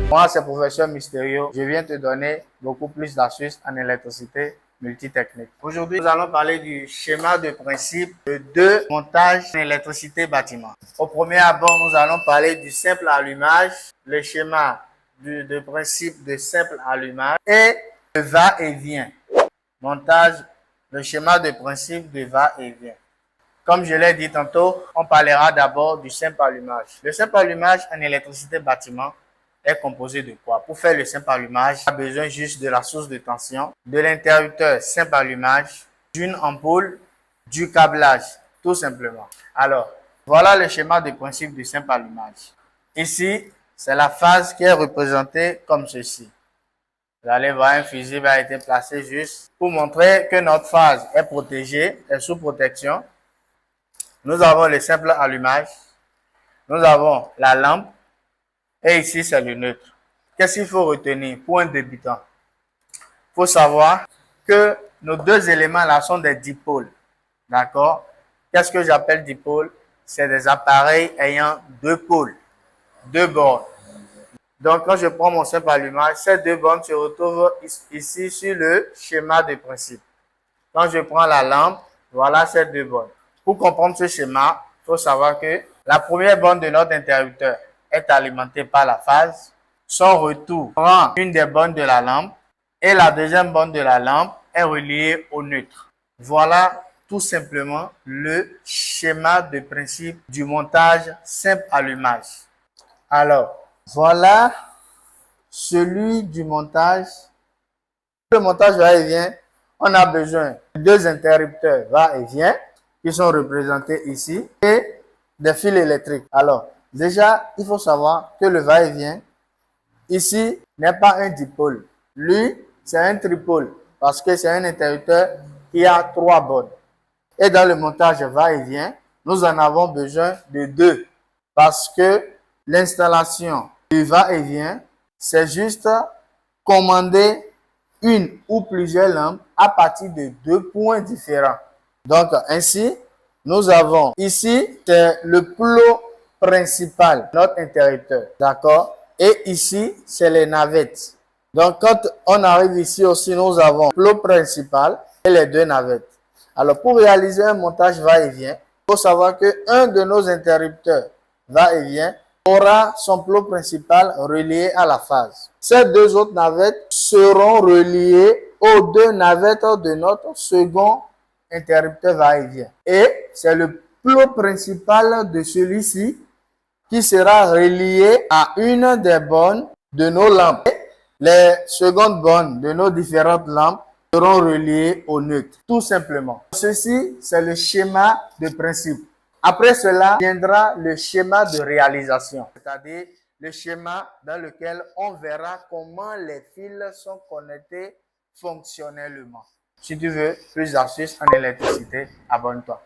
Moi, c'est Professeur Mysterio. Je viens te donner beaucoup plus d'astuces en électricité multitechnique. Aujourd'hui, nous allons parler du schéma de principe de deux montages en électricité bâtiment. Au premier abord, nous allons parler du simple allumage, le schéma de principe de simple allumage et le va-et-vient. Montage, le schéma de principe de va-et-vient. Comme je l'ai dit tantôt, on parlera d'abord du simple allumage. Le simple allumage en électricité bâtiment est composé de quoi? Pour faire le simple allumage, on a besoin juste de la source de tension, de l'interrupteur simple allumage, d'une ampoule, du câblage, tout simplement. Alors, voilà le schéma de principe du simple allumage. Ici, c'est la phase qui est représentée comme ceci. Vous allez voir, un fusible a été placé juste pour montrer que notre phase est protégée, est sous protection. Nous avons le simple allumage, nous avons la lampe, et ici c'est le neutre. Qu'est-ce qu'il faut retenir pour un débutant? Il faut savoir que nos deux éléments là sont des dipôles. D'accord? Qu'est-ce que j'appelle dipôles? C'est des appareils ayant deux pôles, deux bornes. Donc quand je prends mon simple allumage, ces deux bornes se retrouvent ici sur le schéma de principe. Quand je prends la lampe, voilà ces deux bornes. Pour comprendre ce schéma, il faut savoir que la première borne de notre interrupteur est alimentée par la phase. Son retour prend une des bornes de la lampe et la deuxième borne de la lampe est reliée au neutre. Voilà tout simplement le schéma de principe du montage simple allumage. Alors, voilà celui du montage. Le montage va-et-vient, on a besoin de deux interrupteurs va-et-vient qui sont représentés ici et des fils électriques. Alors, déjà, il faut savoir que le va-et-vient ici n'est pas un dipôle. Lui, c'est un tripôle parce que c'est un interrupteur qui a trois bornes. Et dans le montage va-et-vient, nous en avons besoin de deux parce que l'installation du va-et-vient, c'est juste commander une ou plusieurs lampes à partir de deux points différents. Donc, ainsi, nous avons ici, c'est le plot principal, notre interrupteur, d'accord? Et ici, c'est les navettes. Donc, quand on arrive ici aussi, nous avons le plot principal et les deux navettes. Alors, pour réaliser un montage va-et-vient, il faut savoir qu'un de nos interrupteurs va-et-vient aura son plot principal relié à la phase. Ces deux autres navettes seront reliées aux deux navettes de notre second interrupteur va-et-vient. Et c'est le plot principal de celui-ci qui sera relié à une des bornes de nos lampes. Les secondes bornes de nos différentes lampes seront reliées au neutre, tout simplement. Ceci, c'est le schéma de principe. Après cela viendra le schéma de réalisation, c'est-à-dire le schéma dans lequel on verra comment les fils sont connectés fonctionnellement. Si tu veux plus d'astuces en électricité, abonne-toi.